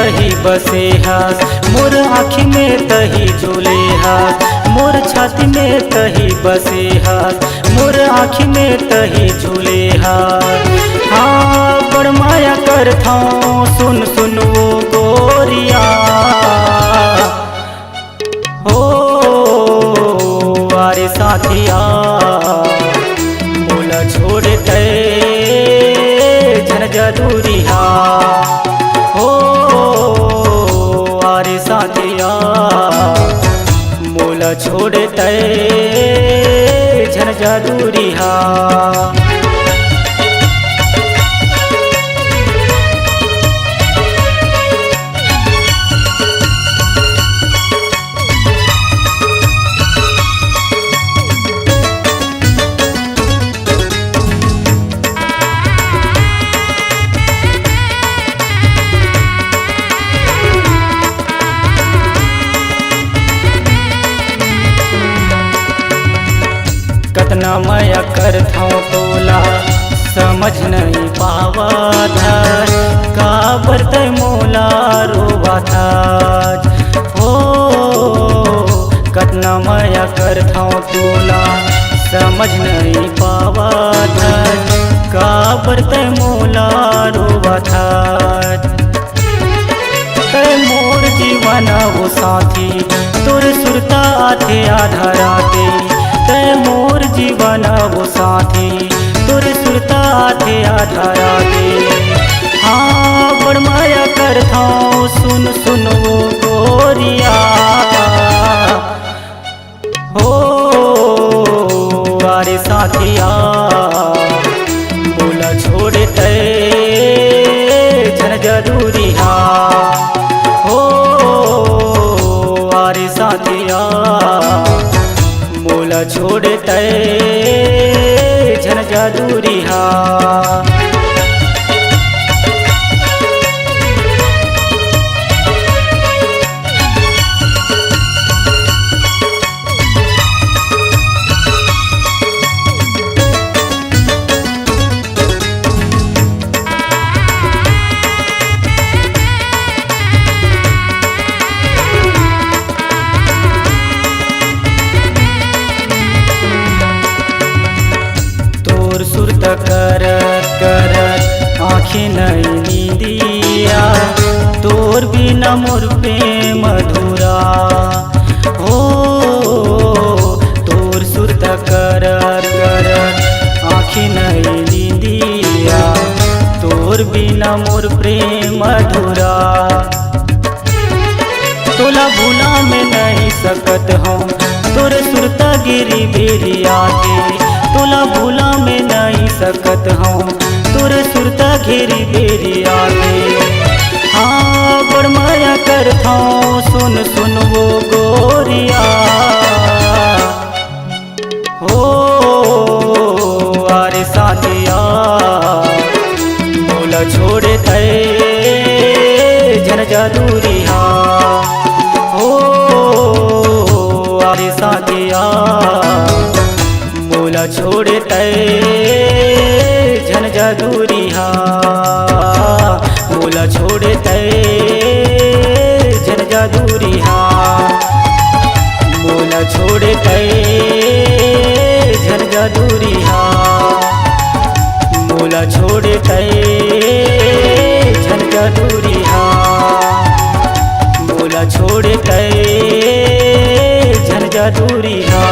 तही बसे हास, मोर आँखी में तही झूले हास, मोर छाती में तही बसे हास, मोर आँखी में तही झूले हास। हाँ बड़ माया करता सुन सुन वो गोरिया हो अरे साथिया बोला छोड़ दे जन जरूरिया हो अरे साथिया बोला छोड़ दे जन जरूरिया। कतना माया करता तोला समझ नहीं पावा था, का बरत मोला रोवा था हो। कतना माया करता तोला समझ नहीं पावा था, का बरत मोला रोवा था। मोर जीवन वो साथी तोर सुरता आते आधाराते, तय मोर जीवन वो साथी तोरे सुरता आते आधाराते। हाँ बड़ माया करता सुन सुन वो गोरिया हो अरे साथिया बोला छोड़ दे जन जरूरिया हो अरे साथिया बोला छोड़ दे जन जरूरिया। करत करत आँखें नहीं नींदिया, तोर बिना मोर प्रेम अधूरा हो। तोर सुरत करत करत आँखें नहीं नींदिया, तोर बिना मोर प्रेम अधूरा। तोला भूला में नहीं सकत हूँ तोरे सुरता गिरी बेरी आगे, तोला भूला में नहीं सकत हूँ तोरे सुरता घेरी बेरी आगे। हाँ बड़ माया करता सुन सुन वो गोरिया हो अरे साथिया बोला छोड़ दे जन जरूरिया हो अरे साथिया बोला छोड़ दे जन जरूरिया, बोला छोड़ दे जन जरूरिया, बोला छोड़ दे जन जरूरिया, बोला छोड़ दे जन जरूरिया, बोला छोड़ दे जन जरूरिया।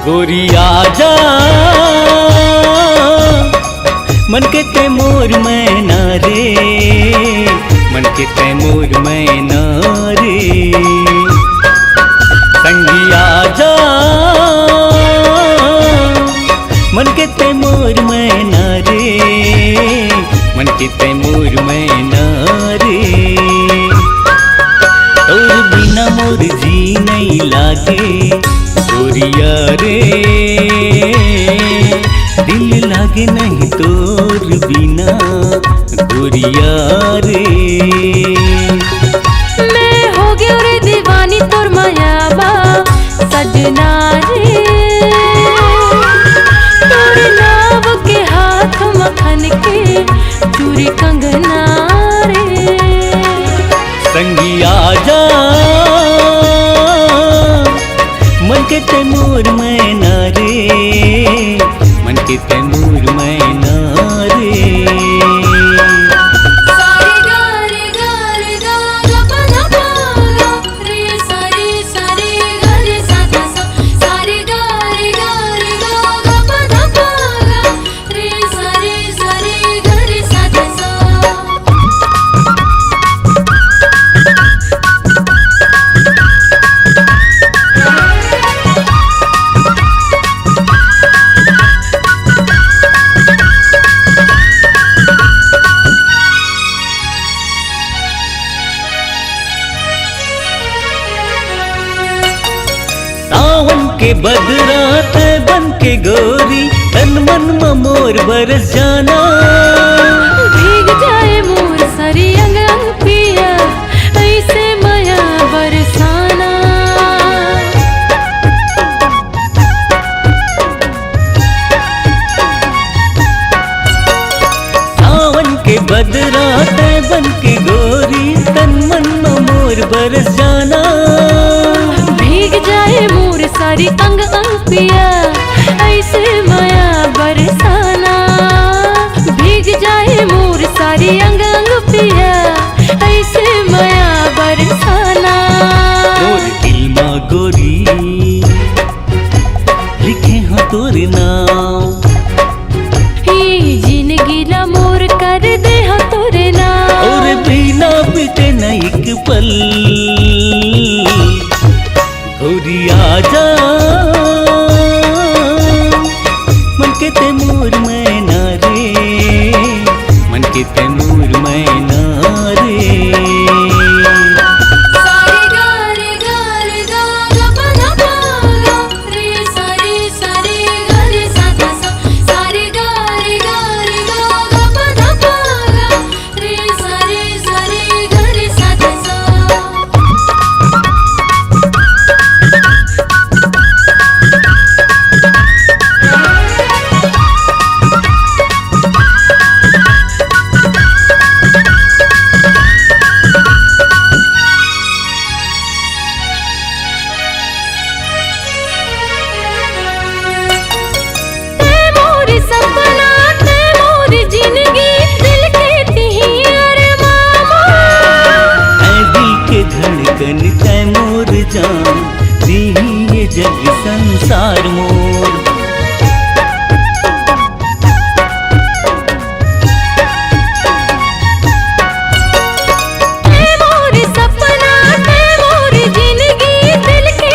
गोरिया जा मन के ते मोर मैना रे, मन के तैमूर मैना रे संगिया जा मन के तैमूर मैना रे मन के तैमूर मैना रे तोर बिना मोर जी नहीं लागे गोरिया रे दिल लागे नहीं तोर बिना गोरिया रे मैं हो गई रे दीवानी तोर मायाबा सजना रे तोर नाव के हाथ मखन के चूड़ी कंगना रे संगिया जा मन के तैमूर मैना रे मन के तैमूर मैना रे सावन के बदरात बन के गोरी तन मन मोर बरस जाना भीग जाए मोर सरी अंग अंग पिया ऐसे माया बरसाना सावन के बदरात बन के गोरी तन मन मोर बरस जाना भीग जाए मोर सारी अंग अंग पिया ऐसे माया बरसाना भीग जाए मोर सारी अंग अंग पिया ऐसे माया बरसाना तोर दिल मा गोरी लिखे हाँ तोर नाम ही जिंदगी ला मोर कर दे हाँ तोरे नाम और बिना बीते न एक पल गोरिया जा मन के तैमूर मैना रे मन के तैमूर मैना रे धड़कन तैमूर जान दी ये जग संसार मोर सपना मोर जिंदगी दिल के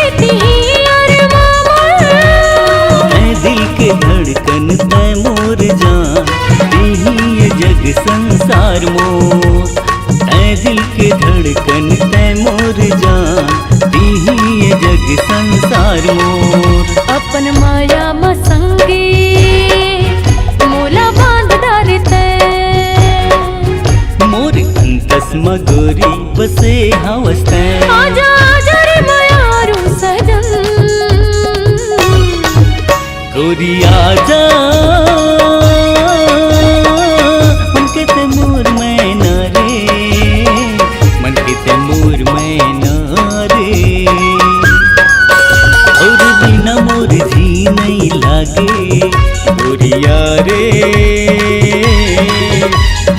दिल के धड़कन तैमूर जान दी ये जग संसार मोर दिल के धड़कन तैमूर जान दी ये जग संसार मोर अपन माया मसंगे मोला बांध डालते मोर अंतस मगोरी बसे हवस्ते आजा आजा रे मायारू सजन गोरी आजा मन के तैमूर मैना रे मन के तैमूर मैना रे और बिना मोर जी नहीं लागे गोरिया रे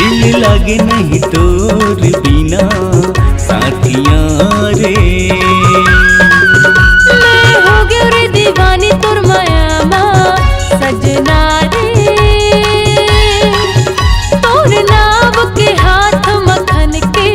दिल लागे नहीं तोर बिना साथिया रे मैं हो गई रे दीवानी तोर माया मा सजना रे तोर नाव के हाथ मखन के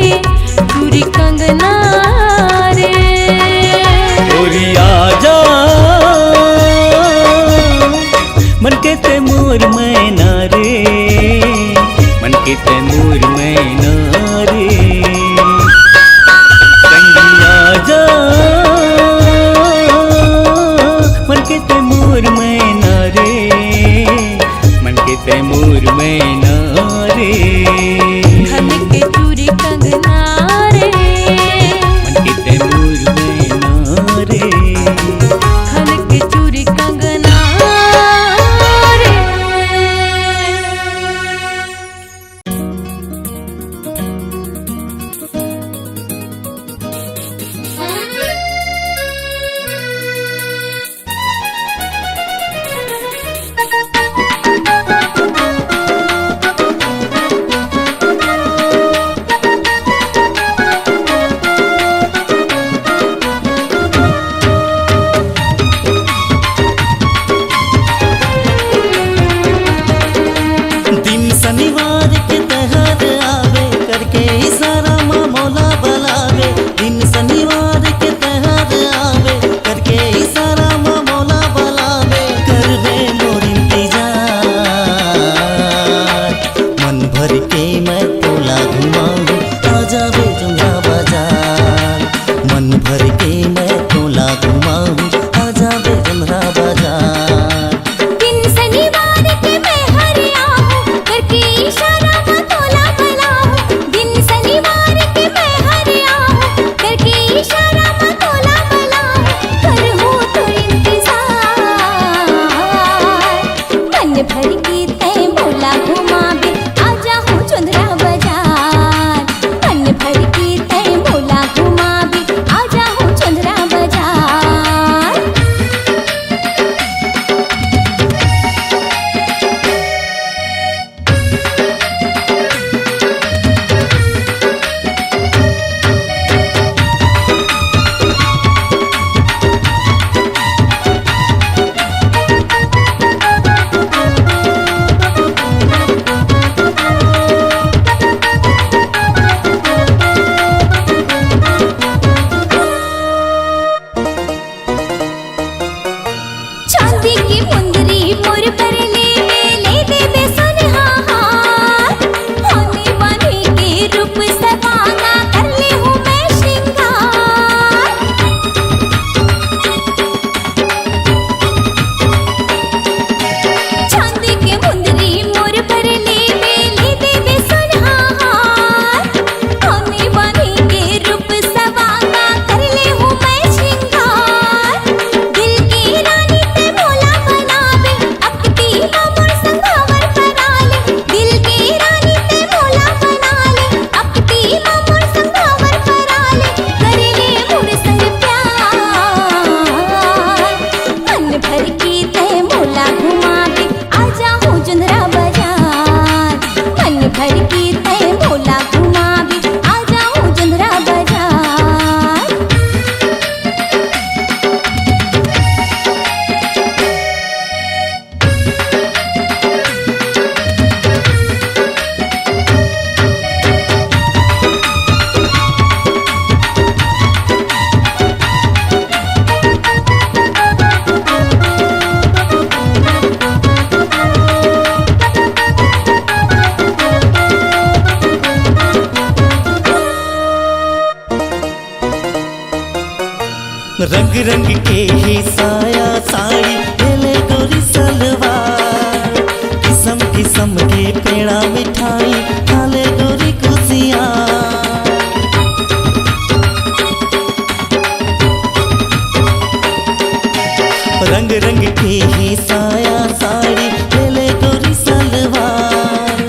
रंग रंग के ही साया साड़ी ले गोरी सलवार, किस्म किस्म के पेड़ा मिठाई खा ले गोरी खुशियाँ। रंग रंग के ही साया साड़ी ले गोरी सलवार,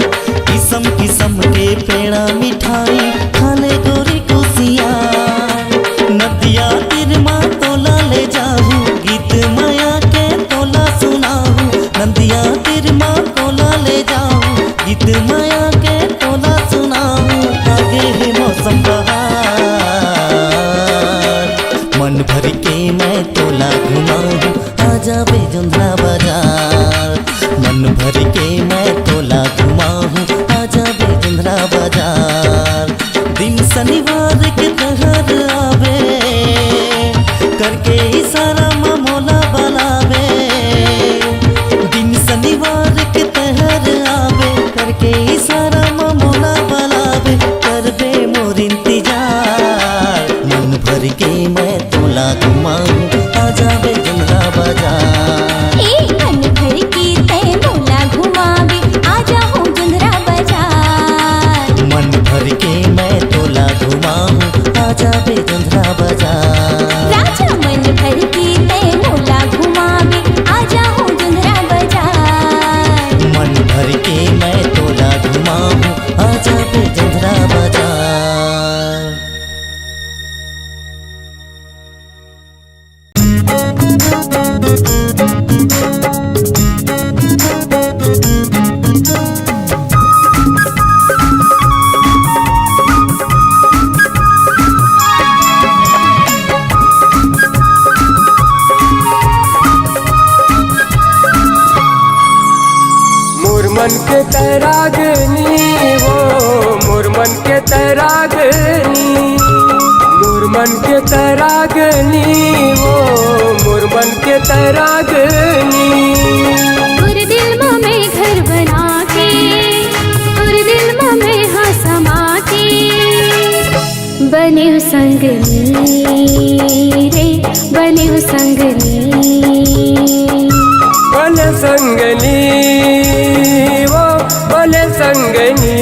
किस्म किस्म के पेड़ा मिठाई खा ले गोरी खुशियाँ। नदिया तिरमा तोला ले जाहू, गीत माया के तोला सुनाहू। नदिया तिरमा तोला ले जाहू, गीत माया के तोला सुनाहू। आगे है मौसम बहार, मन भर के मैं तोला घुमाऊँ, आजा बेजुंधरा बाजार। मन भर के मैं तोला घुमाऊँ, आजा बेजुंधरा बाजार। दिन शनिवार के तहर आवे, करके इशारा ममोला बलावे। दिन शनिवार के तहर आवे, करके इशारा ममोला बलावे। करबे मोर इंतजार, मन भर के मैं तोला घुमाऊँ, आजा बेजुंधरा बाजार। मन भर के तै मोला घुमावे, आजा हो जुंधरा बाजार। मन भर के मैं तोला घुमाऊँ, आजा बेजुंधरा बाजार। राजा मन भर के तै मोला घुमावे, आजा हो जुंधरा बाजार। मन भर के मैं तोला घुमाऊँ, आजा बेजुंधरा बाजार। मन के तैरागनी वो मोर मन के तैरागनी, मोर मन के तैरागनी वो मोर मन के तैरागनी। तोर दिल में मैं घर बना के, तोर दिल में मैं हाँ समा के, बने संगनी रे बने संगनी। बने संगनी वो बने संगनी।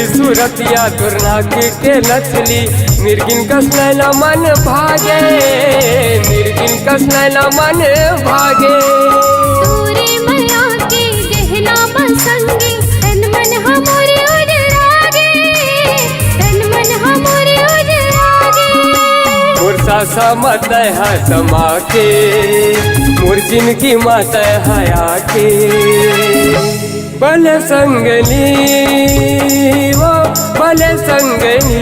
सूरतिया दुर्नाक के नथली, मिर्गिन कस नैना मन भागे, मिर्गिन कस नैना मन भागे। तोरे माया के गहना बसंगे, तन मन हमरे उजरागे, तन मन हमरे उजरागे। मुरसा सा मत है समा के, मुर्जिन की मत है आके। बले संगनी वो बले संगनी।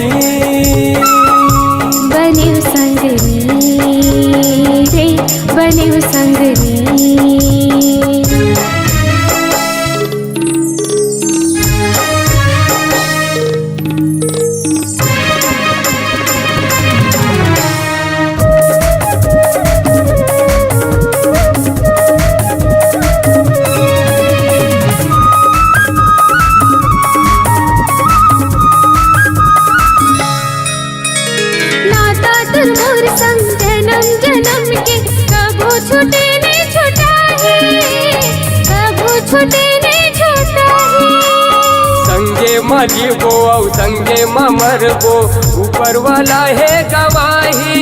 बने संगनी रे बने संगनी। छूटे ने छूटा है, कबू छूटे ने छूटा है। संगे मरी वो औ संगे मर वो, ऊपर वाला है गवाही,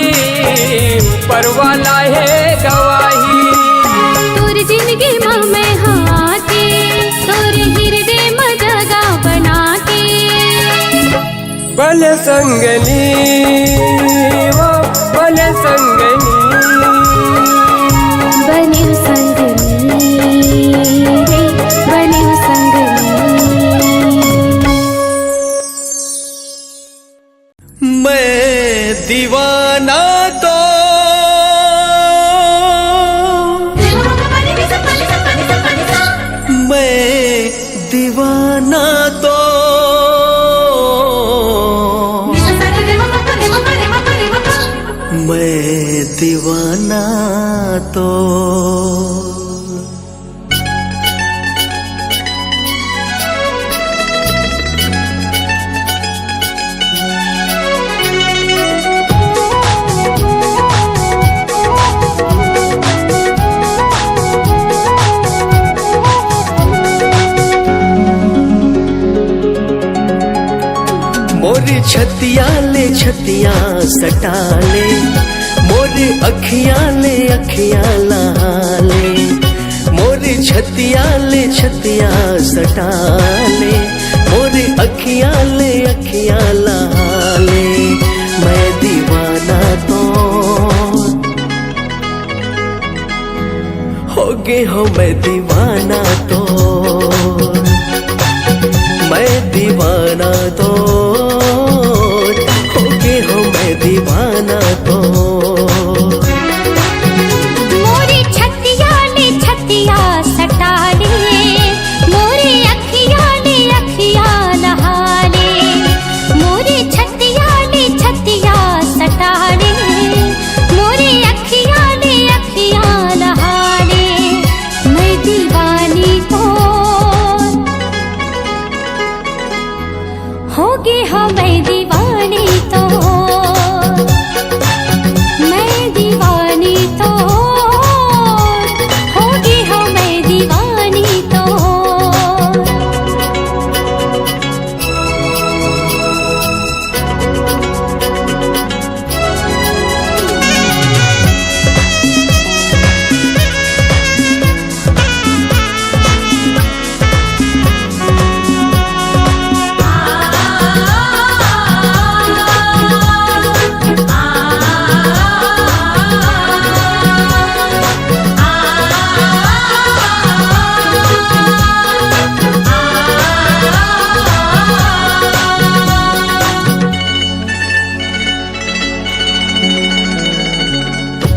ऊपर वाला है गवाही। तोर जिंदगी में मैं हाँ के, तोर हृदय में जगह बना के। बले संगनी वो बले संगनी। बने संगनी रे बने संगनी। मैं दीवाना तो दीवाना तो मैं दीवाना तो मोरी छतिया ले छतिया सटा ले, मोरी अखियां ले अखियां लहाले, मोरी छतिया ले छतिया सटा ले, मोरी अखियां ले अखियां लहाले। मैं दीवाना तो हो गए हो, मैं दीवाना तो, मैं दीवाना तो हो गए हो, मैं दीवाना तो। मोरी छतिया ले छतिया सटा ले, मोरी अखियां ले अखियां लहा ले, मोरी छतिया ले छतिया सटा ले, मोरी अखियां ले अखियां लहा ले। मैं दीवानी तो हो गए हो, मैं दीवानी तो, मैं दीवानी तो हो गए हो, मैं दीवानी तो।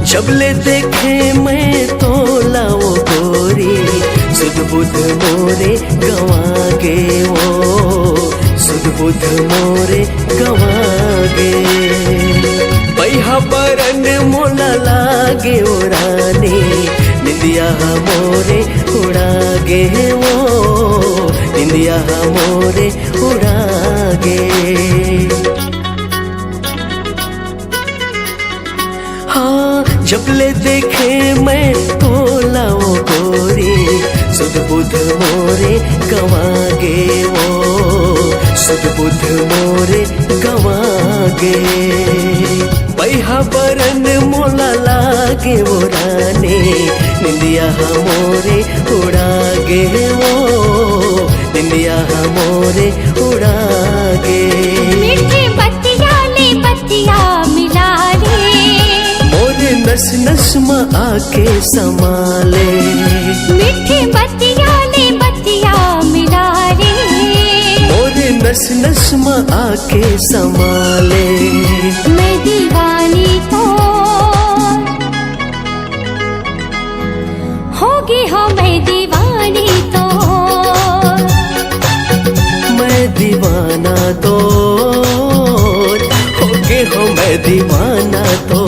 जब ले देखे मैं तो लाओ गोरी, सुध बुध मोरे गवा गे वो, सुध बुध मोरे गवा गे। पैहा बरन मोला लागे उड़ाने, निंदिया मोरे उड़ा गे वो, निंदिया मोरे उड़ा गे। हाँ जब ले देखे मैं तो लाओ गोरी, सुध बुध मोरे गवा गे वो, सुध बुध मोरे गवा गे। पैहा बरन मोला लागे वो राने, निंदिया मोरे उड़ा गे वो, निंदिया मोरे उड़ा गे। मीठी बत्तियां ले बत्तियां मिला ले, मोरे नस नस में आके समाले, मीठी बत्तियां ले बत्तियां मिला ले, मोरे नस नस में आके समाले। मैं दीवानी तो होगी हो, मैं दीवानी तो, मैं दीवाना तो हो गए हो, मैं दीवाना तो।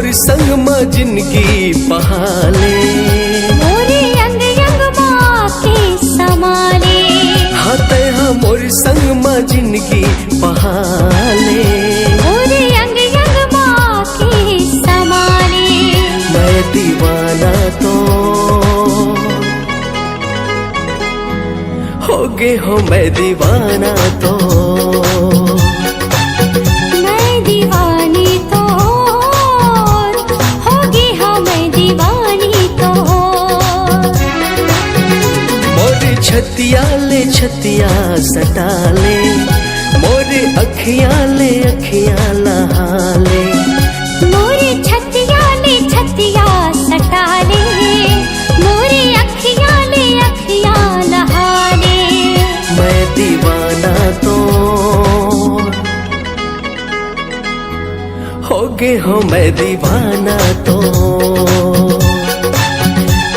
मोर संग माँ जिंदगी पहाले मोरे अंग अंग माँ के समाले हाथे हाँ मोर संग माँ जिंदगी पहाले मोरे अंग अंग माँ के समाले मैं दीवाना तो हो गे हो मैं दीवाना तो मैं दीवानी तो होगी हाँ मैं दीवानी तो मोर छतिया सटाले मोर अखियां लहाले मोरे छतिया सटाले मोरे अखियां लहाले मैं दीवाना तो हो गे हो मैं दीवाना तो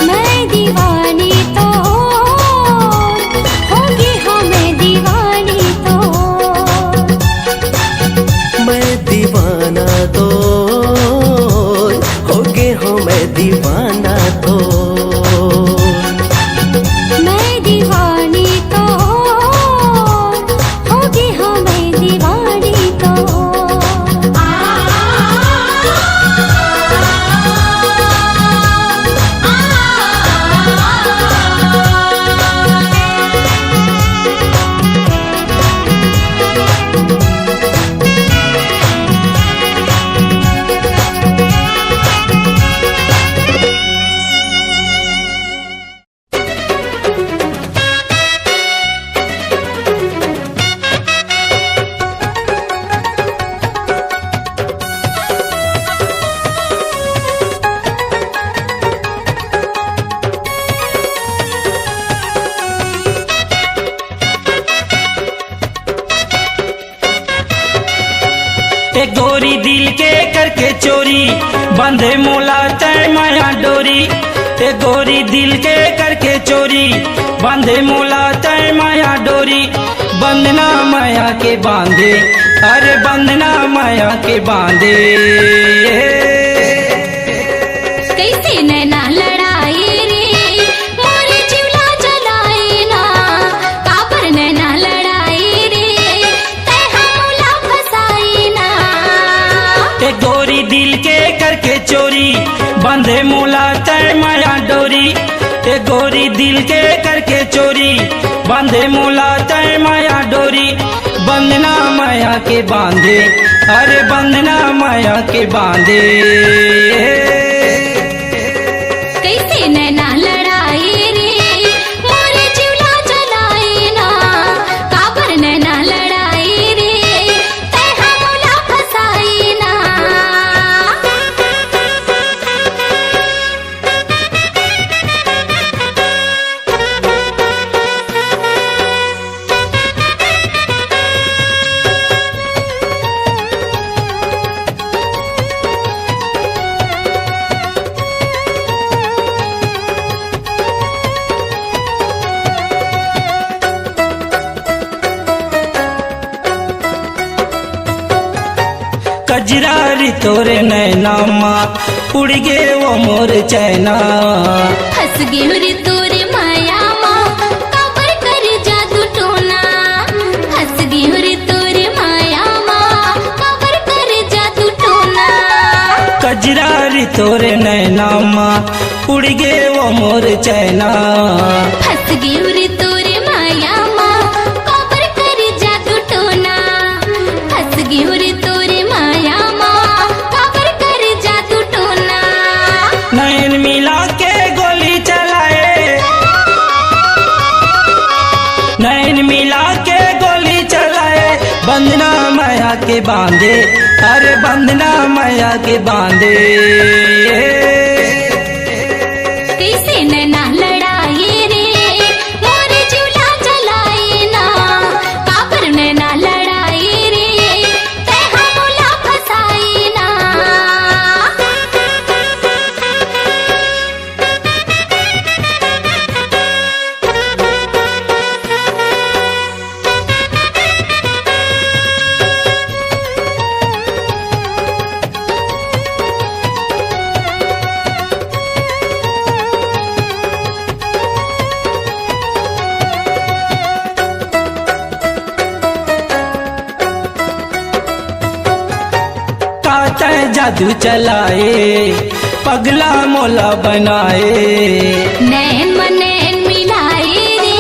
मैं दीवानी तो होगी हाँ मैं दीवानी तो मैं दीवाना तो हो गे हो मैं दीवाना तो मैं दीवानी तो होगी हाँ मैं दीवानी तो एक गोरी दिल के करके चोरी बंधे मोला तय माया डोरी एक गोरी दिल के करके चोरी बंधे मोला तय माया डोरी बंधना माया के बांधे अरे बंधना माया के बांधे कैसे नैना लड़ाई रे मोरे चिवला जलाए ना काबर नैना लड़ाई रे तै हमला फसाई ना एक गोरी दिल के करके चोरी बंधे मोला तय माया डोरी एक गोरी दिल के करके चोरी बंधे मोला तय माया डोरी बंधना माया के बांधे अरे बंधना माया के बांधे कैसे नैना लड़ाई रे मोरे चिवला जलाए ना काबर नैना लड़ाई रे तै हमला फसाई ना कजरारी तोरे नैना माँ उड़ गे वो मोर चैना हंस गे तोरे माया माँ काबर कर जादू टोना हंस गे तोरे माया माँ काबर कर जादू टोना कजरारी तोरे नैना माँ उड़ गे वो मोर चैना हंस गे तोरे माया माँ काबर कर जादू टोना हंस गे तोरे माया माँ काबर कर जादू टोना नैन मिला के गोली चलाए नैन मिला के गोली चलाए बंधना माया के बांधे अरे बंधना माया के बांधे कैसे नैना लड़ाई रे मोरे चिवला जलाए ना काबर नैना लड़ाई रे तै हमला फसाई ना जादू चलाए पगला मोला बनाए। नैन मनैन मिलाए रे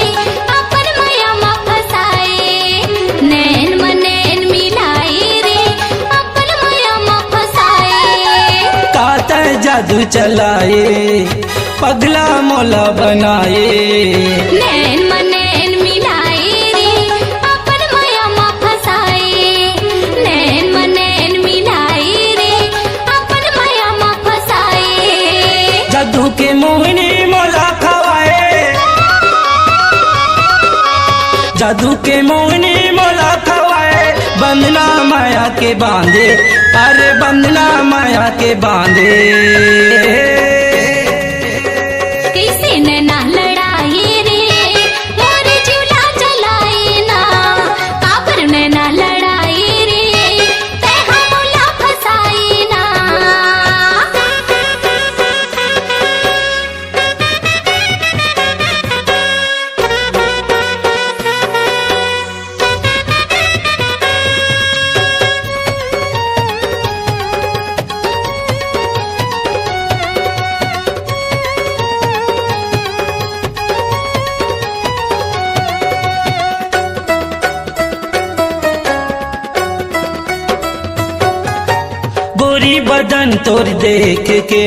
अपन माया मा फसाए। नैन मनैन मिलाए रे अपन माया मा फसाए। काता जादू चलाए पगला मोला बनाए। नैन मनैन मिलाए रे अपन माया मा फसाए। नैन मनैन मिलाए रे अपन माया मा फसाए। जादू के मोहिनी मोला खवाए। जादू के मोहिनी मोला खवाए। बंधना माया के बांधे अरे बंधना माया के बांधे। कैसे नैना लड़ाए रे मोर झूला जलाए ना। काबर नैना लड़ाए रे तै हमला फसाए ना। गोरी बदन तोर देख के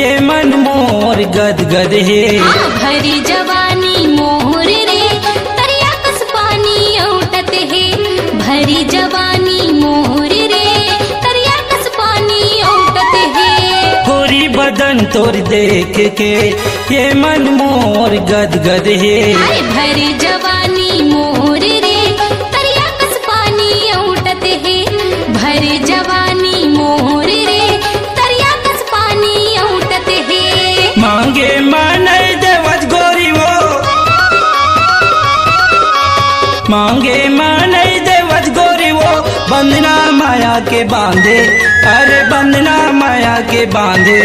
ये मन मोर गदगद है। हाँ भरी जवानी मोर रे तरिया कस पानी औटत है। भरी जवानी मोर रे तरिया कस पानी औटत है। गोरी बदन तोर देख के ये मन मोर गदगद है। अरे भरी जवानी मोर रे तरिया कस पानी औटत है। भरी जवानी मोर रे तरिया कस पानी औटत है। मांगे माने देवज गोरी वो। मांगे माने देवज गोरी वो। बंधना माया के बांधे अरे बंधना माया के बांधे।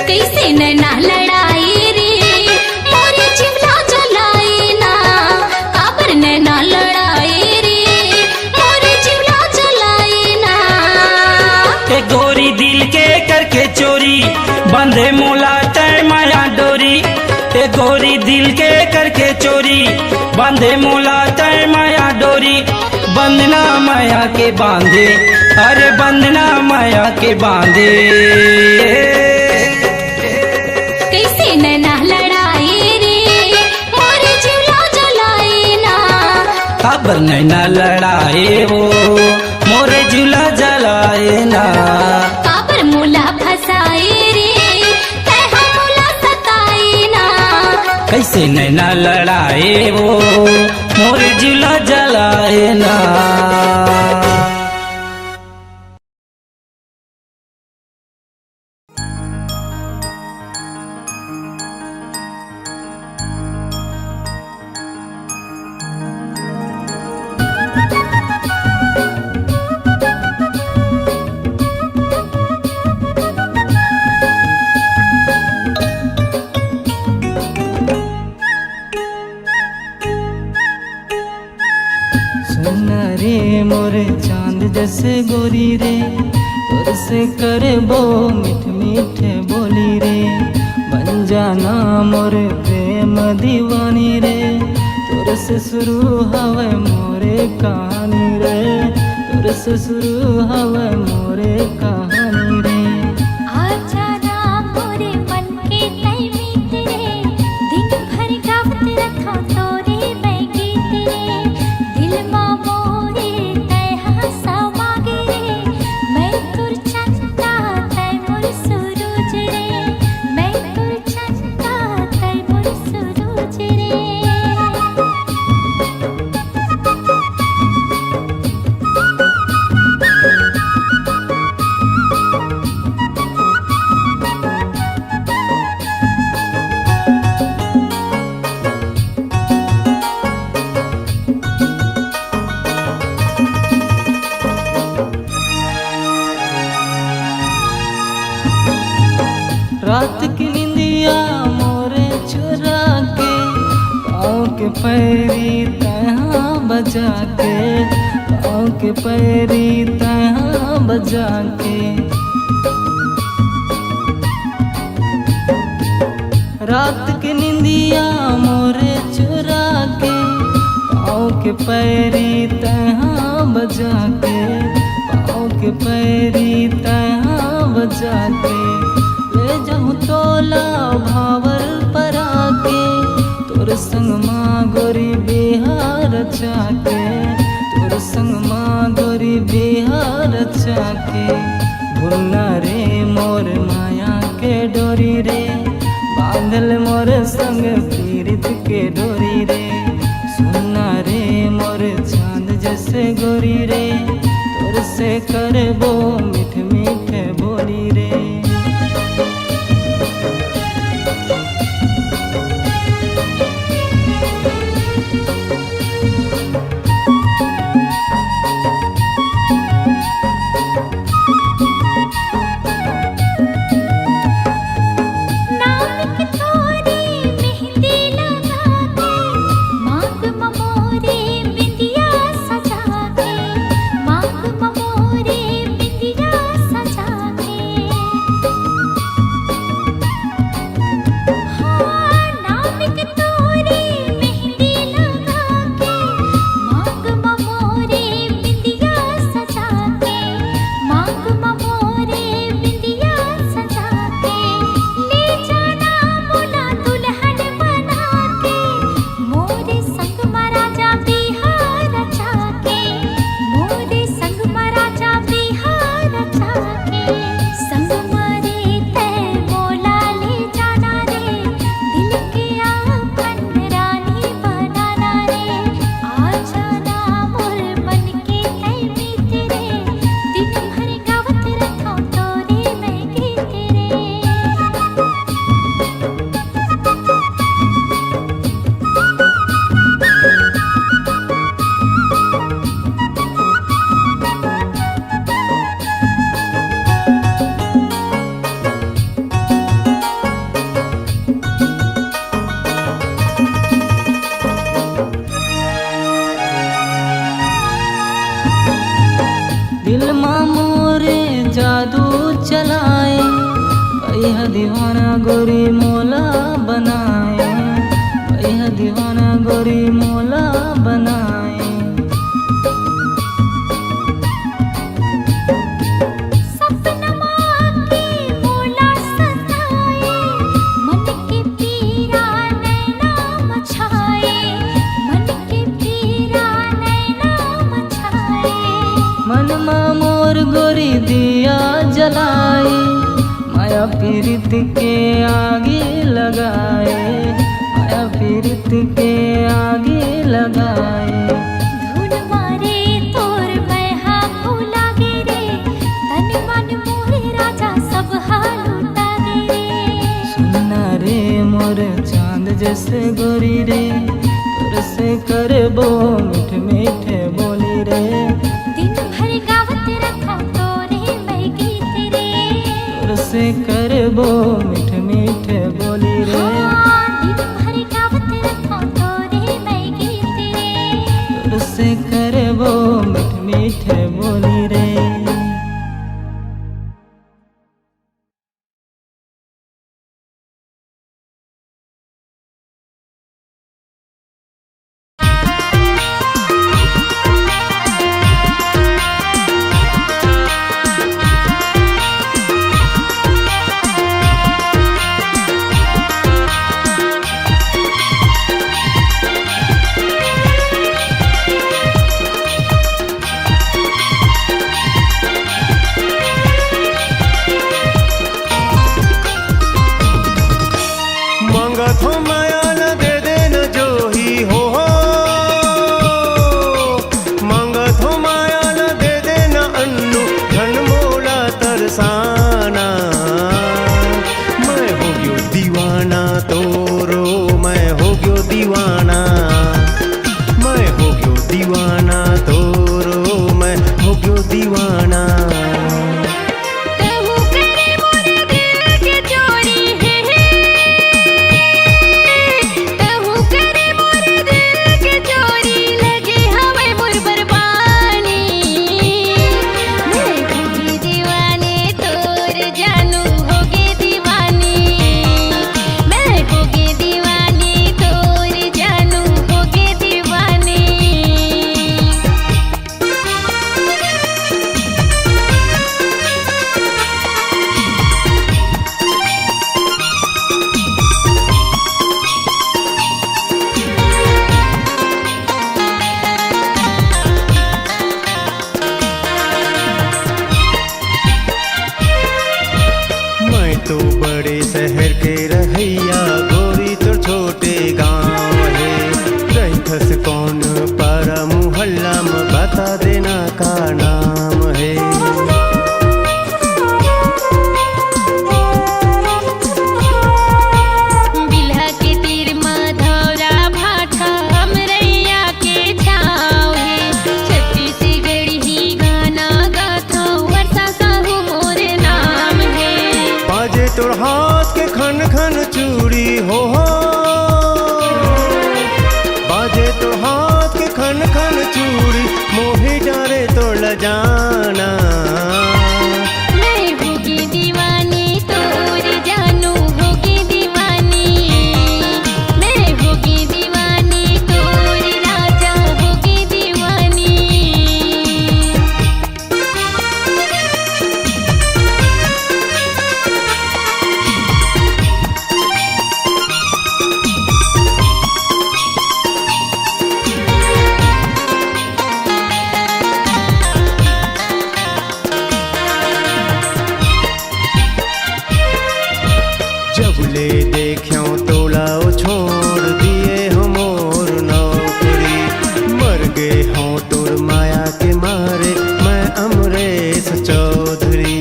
कैसे नैना लड़ाए रे मोर जीवला जलाए ना। काबर नैना लड़ाए रे मोर जीवला जलाए ना। ए गोरी दिल के करके चोरी बंधे मोला तय माया डोरी। ए गोरी दिल के करके चोरी बंधे मोला तय माया डोरी। बंधना माया के बांधे अरे बंधना माया के बांधे। कैसे नैना लड़ाए रे मोर जीवला जलाए ना। खबर नैना लड़ाए वो मोरे झूला जलाए ना। काबर मोला फसाए रे तै हमला सताए ना। कैसे नैना लड़ाए वो मोरे झूला जलाए ना। सुना रे मोरे चांद जैसे गोरी रे तोर से करे बो मीठ मीठ बोली रे। बन जाना मोरे प्रेम दीवानी रे तोर से शुरू हवे मोरे कहानी रे। तोर से शुरू हवे मोरे कहानी रे। आजा ना मोरे मन के तय मीत रे। दिन भर गावत रखा तोरे मैं गीत रे। दिल मा मोरे तय हंसा मागे रे। मैं तुर चंदा तय मोर सूरज रे। मैं तुर चंदा तय मोर सूरज रे। रात की निंदिया मोरे चुरा के पाँव के पैरी तहाँ बजा के पाँव के पैरी तहाँ बजा के रात के निंदिया मोरे चुरा के पाँव के पैरी तहाँ बजा के पाँव के पैरी तहाँ बजा के ले जाऊँ तोला भावर पर आके तोर संग माँ गोरी बिहार चाके तोर संग माँ गोरी बिहार चाके भुन्ना रे मोर माया के डोरी रे बांधल मोर संग पीरित के डोरी रे सुनना रे मोर चांद जैसे गोरी रे तोर से करबो मीठ मीठ बोली रे दिल माँ मोरे जादू चलाए भैया दीवाना गोरी मोला बनाए भैया दीवाना गोरी मोला बनाए मन माँ मोर गोरी दिया जलाए माया पीरित के आगे लगाए माया पीरित के आगे लगाए धुन मारे तोर मैहा फूला गे रे तन मन मोरे राजा सब हाल उठा गे रे सुनना रे मोर चांद जैसे गोरी रे तोर से करबो मीठ मीठ बोली रे दिन भर गावत रखा तोरे मैं गीत रे तोर से करबो मीठ मीठ बोली रे दिन भर गावत रखा तोरे मैं गीत रे तोर से करबो मीठ मीठ बोली रे तोर हाथ के खन खन चूड़ी हो बाजे तोर हाथ के खन खन चूड़ी मोही डारे तोर लजाना मैं होगी दीवानी तोर जानू होगी दीवानी मैं होगी दीवानी तोर राजा होगी दीवानी जब ले देख्यों तोला छोड़ दिए हम और नौकरी मर गए हों तोर माया के मारे मैं अमरेश चौधरी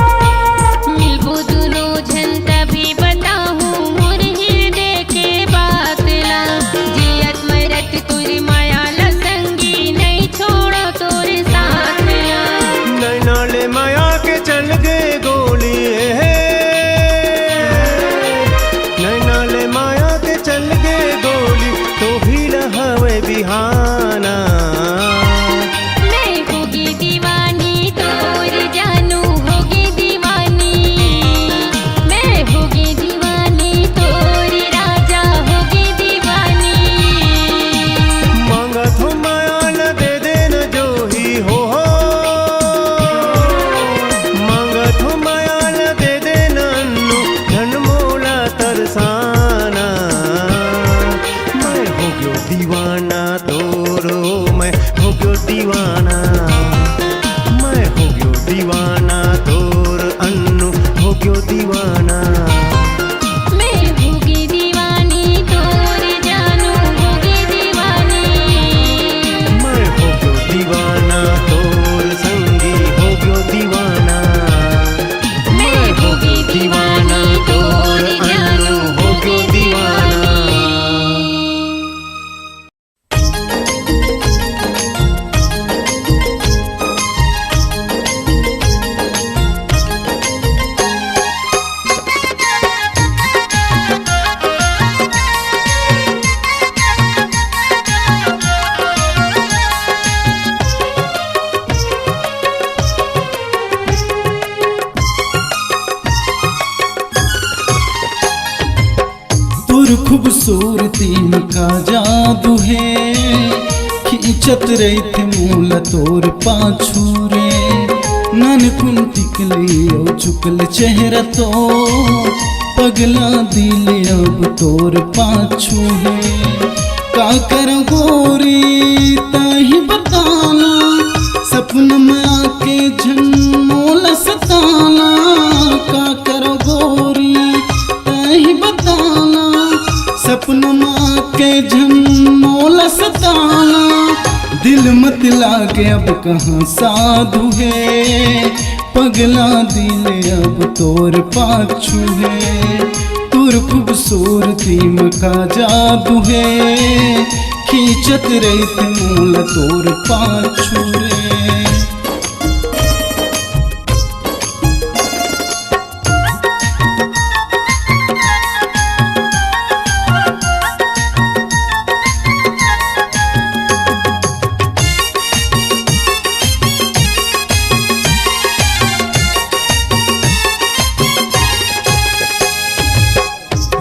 मिलबो दुनो झन तभी बताहूँ मोर हृदय के बातला जियत मरत तोर माया ला संगी नहीं छोड़ो तोर साथ ला नैना ले माया के चल गए गोली नैना ले माया के चल गए गोली तो भी रहवे बिहाना मैं होगी दीवानी तोर जानू होगी दीवानी मैं होगी दीवानी तोर राजा होगी दीवानी मांगत हो माया न दे देना जो ही हो मांगत हो माया न दे देना अन्नू धन मोला तरसाना मैं हो गयो दीवाना तोरो मैं हो गयो दीवाना मैं हो गयो दीवाना तोर अन्नू हो गयो दीवाना मैं होगी दीवानी तोर जानू होगी दीवानी मैं हो गयो दीवाना तोर संगी हो गयो दीवाना मैं होगी दीवानी तोर जानू होगी दीवानी तोर खूबसूरती का जादू है खींचत रही थे मूला तोर पाछू रे नन कुंटिकले ओ चुकल चेहरा तो पगला दिल अब तोर पाछू है का कर गोरी ताही बताना सपन में आके झनमोला सताना का कर गोरी ताही बताना सपन माँ के झनमोला सताना दिल मत लागे अब कहाँ साधु है पगला दिल अब तोर पाछू है तोर खूबसूरती में का जादू है खींचत रही थे मोला तोर पाछू रे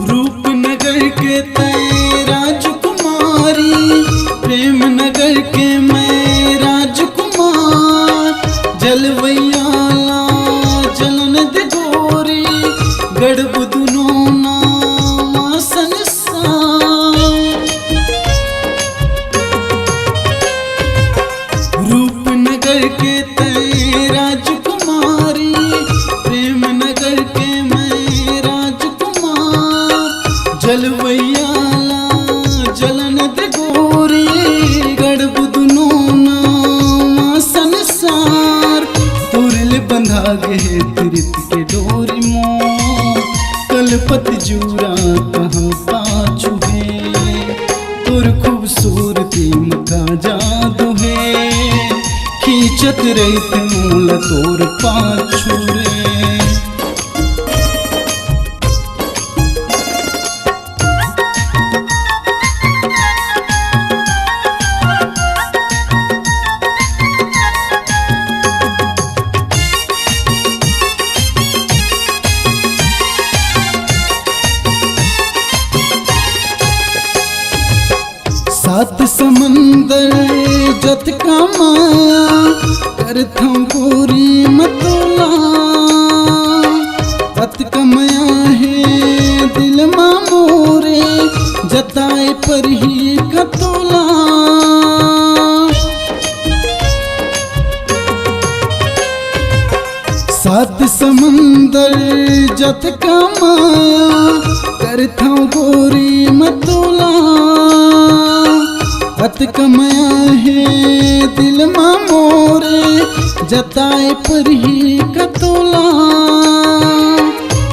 रूपनगर के तय राजकुमारी प्रेम नगर के मैं राजकुमार खींचत रहित मूल तोर पाछू रे। सात समंदर जत का माया करथों गोरी मतोला, अत कमया है दिल मा मोरे जताए पर ही कतोला। सात समंदर जत का माया करथों गोरी मतोला, अत कमया है दिल मा मोरे जताए पर ही कतोला।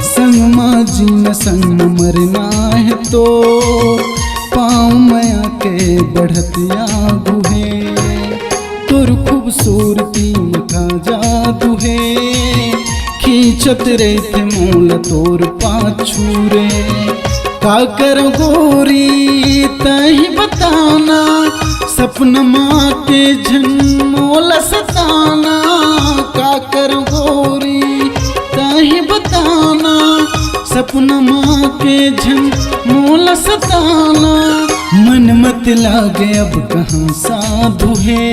संग माँ जीना संग मरना है तो पाँव मया के बढ़त आगू है। तोर खूबसूरती का जादू है, खींचत रहते मूल तोर पाछू रे। का कर गोरी तही बताना, सपन माँ के झनमोल सताना। का कर गोरी तही बताना, सपन माँ के झनमोल सताना। मन मत लागे अब कहाँ साधु है,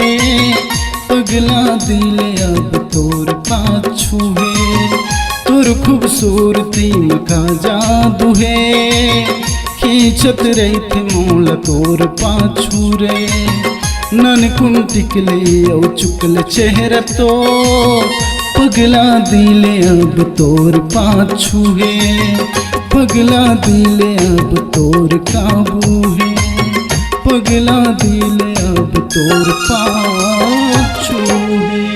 पगला दिले अब तोर पाछू है। तोर खूबसूरती का जादू है, खींचत रहित मूल तोर पाछू रे। नन कुन टिकले औ चुकल चेहरा तो, पगला दिले अब तोर पाछू है। पगला दिले अब तोर काबू है, पगला दिले अब तोर पाछू है।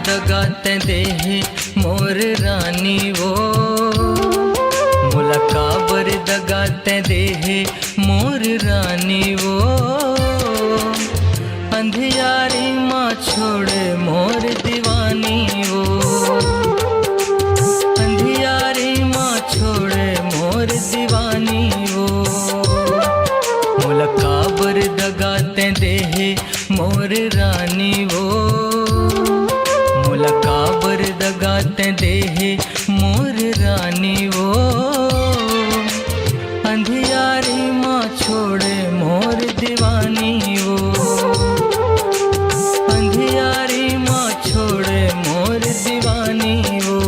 दगाते देह मोर रानी वो, मुलाकाबर दगाते देह मोर रानी वो। अंधियारी माँ छोड़े मोर दीवानी वो, अंधियारी माँ छोड़े मोर दीवानी वो। मुलाकाबर दगाते देह मोर रानी वो, मुलाकाबर दगाते देह मोर रानी वो। अंधियारी माँ छोड़े मोर दीवानी वो, अंधियारी माँ छोड़े मोर दीवानी वो।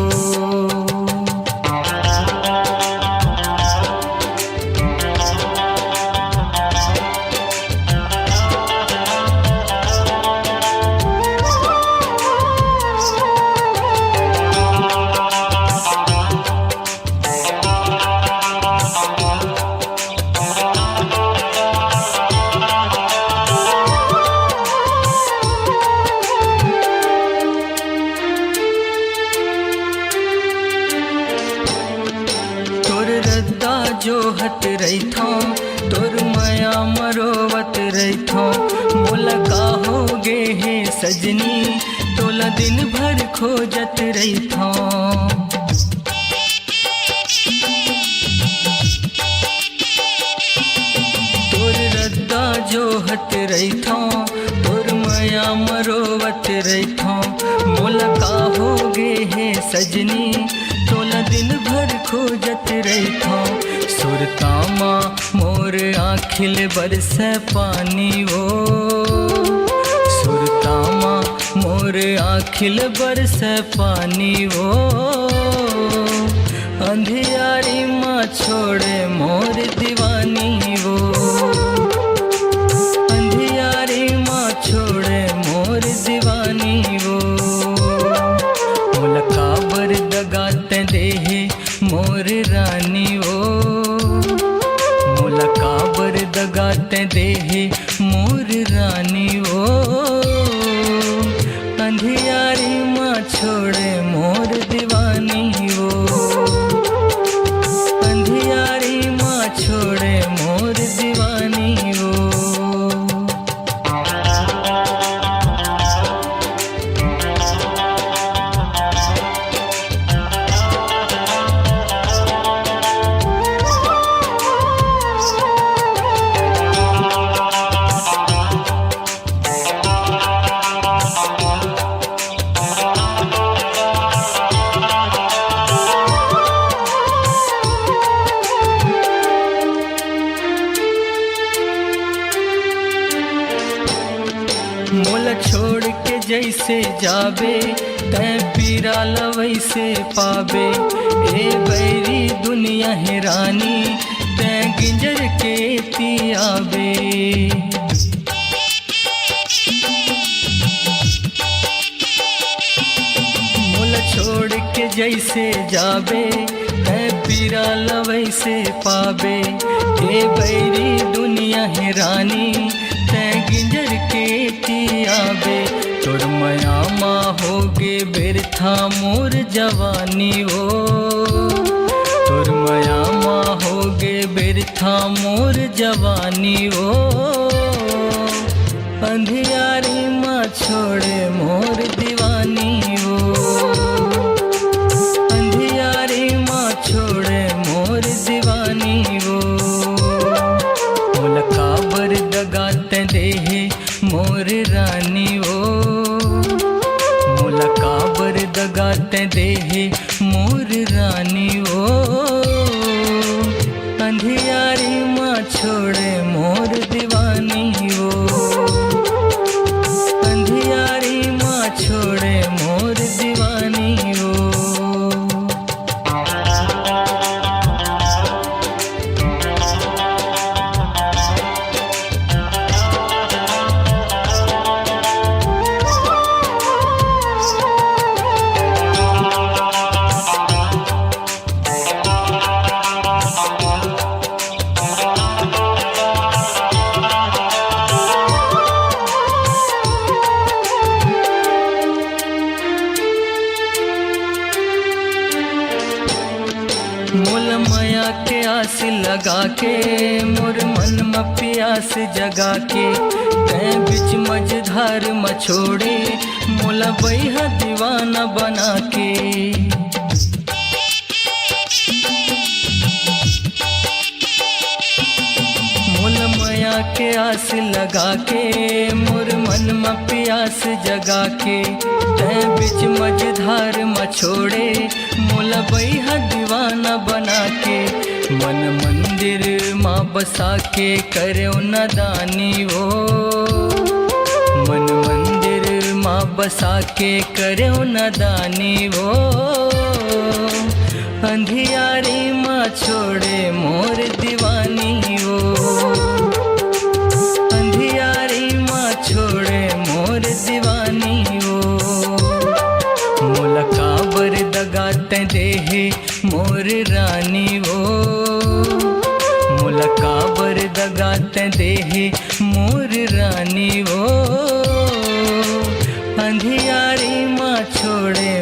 जोहत रही थो तोर माया मरोवत रही थो। मोला का हो गे हे सजनी, तोला दिन भर खोजत रही थो। तोर रद्दा जोहत रही थो तोर माया मरोवत रही थो। मोला का हो गे हे सजनी, तोला दिन भर खोजत रही थो। सुरतामा मोर आँखिल बरस पानी वो, सुरतामा मोर आँखिल बरस पानी वो, अंधियारी माँ छोड़े मोर दीवानी वो, अंधियारी माँ छोड़े मोर दीवानी वो, मुलकाबर दगाते देहे मोर रानी वो, मुलकाबर दगाते देहे मोर रानी वो, अंधियारी माँ छोड़े मोर दीवानी वो, अंधियारी माँ छोड़े मोर दीवानी वो। मोल छोड़ के जैसे जाबे तै पीरा लवैसे पाबे, ए बैरी दुनिया है रानी तै गिंजर के तियाबे। मोल छोड़ के जैसे जाबे तै पीरा लवैसे पाबे, ए बैरी दुनिया है रानी तै गिंजर के तियाबे। तोर मयामा होगे बिरथा मोर जवानी वो, तोर मयामा होगे बिरथा मोर जवानी वो, अंधियारी माँ छोड़े मोर दीवानी वो, अंधियारी माँ छोड़े मोर दीवानी वो, मुलकाबर दगाते देहे मोर रानी वो, मुलकाबर दगाते देहे मोर रानी वो, अंधियारी माँ छोड़े मोर दीवानी वो, अंधियारी माँ छोड़े मोर दीवानी वो। मोल माया के आस लगा के मोर मन में प्यास जगा के, तै बिच मझधार मछोड़े मोला बैहा दीवाना बना के। मोल माया के आस लगा के मोर मन में प्यास जगा के, तै बिच मझधार मछोड़े मोला बैहा दीवाना बना के। मन मंदिर माँ बसा के करो नदानी वो, मन मंदिर माँ बसा के करो नदानी वो, अंधियारी माँ छोड़े मोर दीवानी वो, अंधियारी माँ छोड़े मोर दीवानी वो, मुलकाबर दगाते देहे मोर रानी वो, मुलकाबर दगाते देहे मोर रानी वो, अंधियारी माँ छोड़े